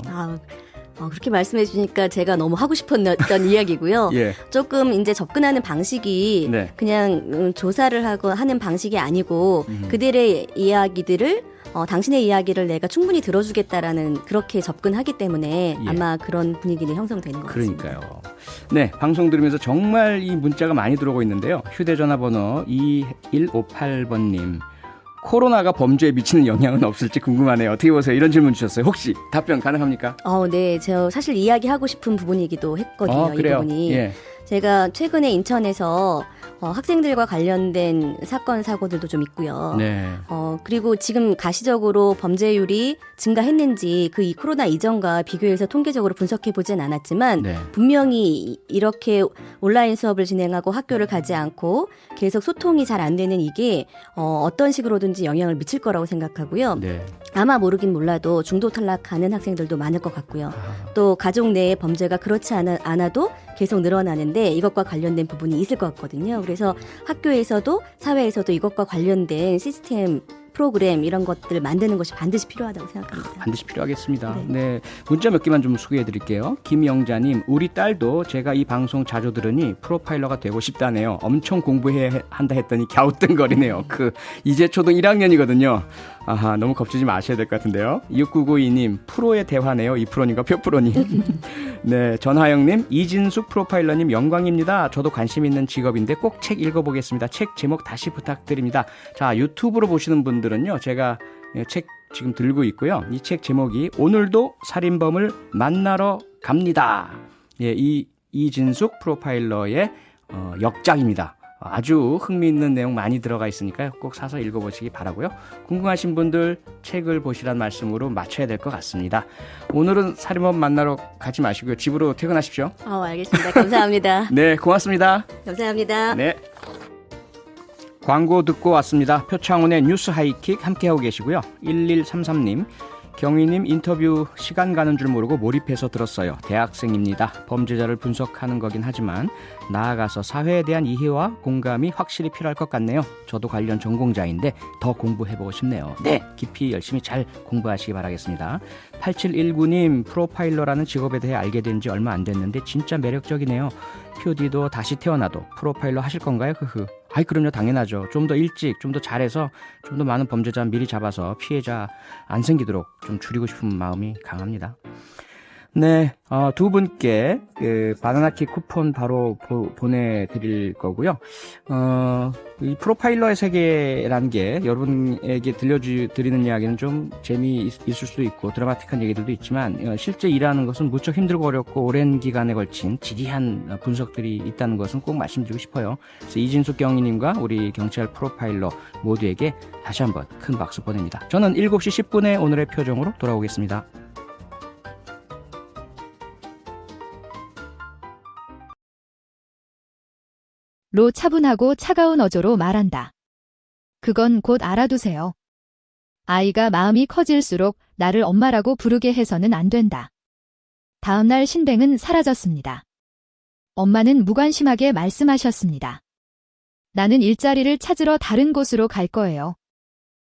그렇게 말씀해 주시니까 제가 너무 하고 싶었던 이야기고요. 예. 조금 이제 접근하는 방식이 네. 그냥 조사를 하는 방식이 아니고 그들의 이야기들을 당신의 이야기를 내가 충분히 들어주겠다라는 그렇게 접근하기 때문에 예. 아마 그런 분위기는 형성되는 것 같습니다. 그러니까요. 네, 방송 들으면서 정말 이 문자가 많이 들어오고 있는데요. 휴대전화 번호 2158번님. 코로나가 범죄에 미치는 영향은 없을지 궁금하네요. 어떻게 보세요? 이런 질문 주셨어요. 혹시 답변 가능합니까? 네, 제가 사실 이야기하고 싶은 부분이기도 했거든요. 이 그래요? 부분이. 예. 제가 최근에 인천에서 학생들과 관련된 사건 사고들도 좀 있고요. 네. 그리고 지금 가시적으로 범죄율이 증가했는지 이 코로나 이전과 비교해서 통계적으로 분석해 보진 않았지만 네. 분명히 이렇게 온라인 수업을 진행하고 학교를 가지 않고 계속 소통이 잘 안 되는 이게 어떤 식으로든지 영향을 미칠 거라고 생각하고요. 네. 아마 모르긴 몰라도 중도 탈락하는 학생들도 많을 것 같고요. 또 가족 내의 범죄가 그렇지 않아도 계속 늘어나는데 이것과 관련된 부분이 있을 것 같거든요. 그래서 학교에서도 사회에서도 이것과 관련된 시스템 프로그램 이런 것들을 만드는 것이 반드시 필요하다고 생각합니다. 반드시 필요하겠습니다. 네. 네. 문자 몇 개만 좀 소개해 드릴게요. 김영자님, 우리 딸도 제가 이 방송 자주 들으니 프로파일러가 되고 싶다네요. 엄청 공부해야 한다 했더니 갸우뚱거리네요. 이제 초등 1학년이거든요. 아하, 너무 겁주지 마셔야 될 것 같은데요. 6992님, 프로의 대화네요. 2%님과 표프로님. 네, 전하영님, 이진숙 프로파일러님 영광입니다. 저도 관심 있는 직업인데 꼭 책 읽어보겠습니다. 책 제목 다시 부탁드립니다. 자, 유튜브로 보시는 분들은요, 제가 책 지금 들고 있고요. 이 책 제목이 오늘도 살인범을 만나러 갑니다. 예, 이진숙 프로파일러의 역작입니다. 아주 흥미있는 내용 많이 들어가 있으니까요. 꼭 사서 읽어보시기 바라고요. 궁금하신 분들 책을 보시란 말씀으로 마쳐야 될 것 같습니다. 오늘은 살인범 만나러 가지 마시고요. 집으로 퇴근하십시오. 알겠습니다. 감사합니다. 네, 고맙습니다. 감사합니다. 네. 광고 듣고 왔습니다. 표창원의 뉴스 하이킥 함께하고 계시고요. 1133님, 경위님 인터뷰 시간 가는 줄 모르고 몰입해서 들었어요. 대학생입니다. 범죄자를 분석하는 거긴 하지만 나아가서 사회에 대한 이해와 공감이 확실히 필요할 것 같네요. 저도 관련 전공자인데 더 공부해보고 싶네요. 네, 깊이 열심히 잘 공부하시기 바라겠습니다. 8719님, 프로파일러라는 직업에 대해 알게 된 지 얼마 안 됐는데 진짜 매력적이네요. POD도 다시 태어나도 프로파일러 하실 건가요? 아이, 그럼요. 당연하죠. 좀 더 일찍, 좀 더 잘해서 좀 더 많은 범죄자 미리 잡아서 피해자 안 생기도록 좀 줄이고 싶은 마음이 강합니다. 네, 두 분께 바나나키 쿠폰 바로 보내드릴 거고요. 이 프로파일러의 세계라는 게 여러분에게 들려드리는 이야기는 좀 재미있을 수도 있고 드라마틱한 얘기들도 있지만 실제 일하는 것은 무척 힘들고 어렵고 오랜 기간에 걸친 지리한 분석들이 있다는 것은 꼭 말씀드리고 싶어요. 그래서 이진숙 경위님과 우리 경찰 프로파일러 모두에게 다시 한번 큰 박수 보냅니다. 저는 7시 10분에 오늘의 표정으로 돌아오겠습니다. 로 차분하고 차가운 어조로 말한다. 그건 곧 알아두세요. 아이가 마음이 커질수록 나를 엄마라고 부르게 해서는 안 된다. 다음날 신뱅은 사라졌습니다. 엄마는 무관심하게 말씀하셨습니다. 나는 일자리를 찾으러 다른 곳으로 갈 거예요.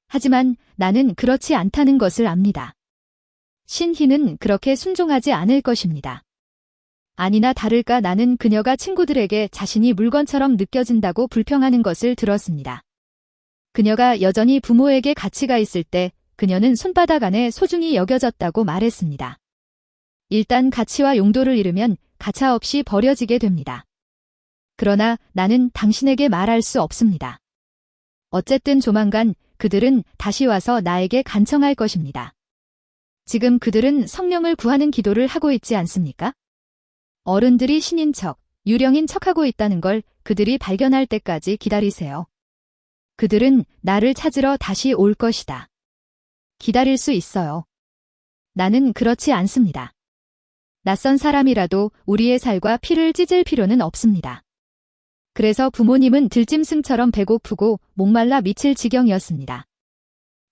하지만 나는 그렇지 않다는 것을 압니다. 신희는 그렇게 순종하지 않을 것입니다. 아니나 다를까 나는 그녀가 친구들에게 자신이 물건처럼 느껴진다고 불평하는 것을 들었습니다. 그녀가 여전히 부모에게 가치가 있을 때 그녀는 손바닥 안에 소중히 여겨졌다고 말했습니다. 일단 가치와 용도를 잃으면 가차없이 버려지게 됩니다. 그러나 나는 당신에게 말할 수 없습니다. 어쨌든 조만간 그들은 다시 와서 나에게 간청할 것입니다. 지금 그들은 성령을 구하는 기도를 하고 있지 않습니까? 어른들이 신인 척, 유령인 척하고 있다는 걸 그들이 발견할 때까지 기다리세요. 그들은 나를 찾으러 다시 올 것이다. 기다릴 수 있어요. 나는 그렇지 않습니다. 낯선 사람이라도 우리의 살과 피를 찢을 필요는 없습니다. 그래서 부모님은 들짐승처럼 배고프고 목말라 미칠 지경이었습니다.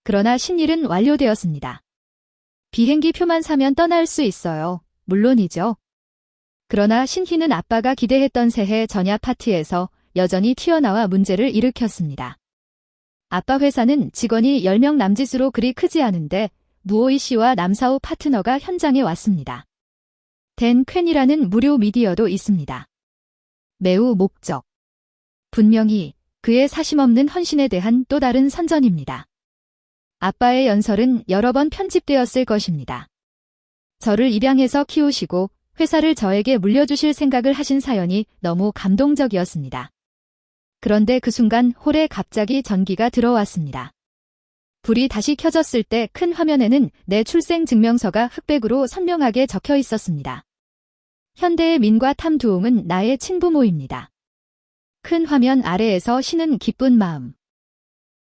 그러나 신일은 완료되었습니다. 비행기 표만 사면 떠날 수 있어요. 물론이죠. 그러나 신희는 아빠가 기대했던 새해 전야 파티에서 여전히 튀어나와 문제를 일으켰습니다. 아빠 회사는 직원이 10명 남짓으로 그리 크지 않은데 무오이 씨와 남사우 파트너가 현장에 왔습니다. 댄 퀸이라는 무료 미디어도 있습니다. 매우 목적. 분명히 그의 사심없는 헌신에 대한 또 다른 선전입니다. 아빠의 연설은 여러 번 편집되었을 것입니다. 저를 입양해서 키우시고 회사를 저에게 물려주실 생각을 하신 사연이 너무 감동적이었습니다. 그런데 그 순간 홀에 갑자기 전기가 들어왔습니다. 불이 다시 켜졌을 때 큰 화면에는 내 출생 증명서가 흑백으로 선명하게 적혀 있었습니다. 현대의 민과 탐두웅은 나의 친부모입니다. 큰 화면 아래에서 신은 기쁜 마음.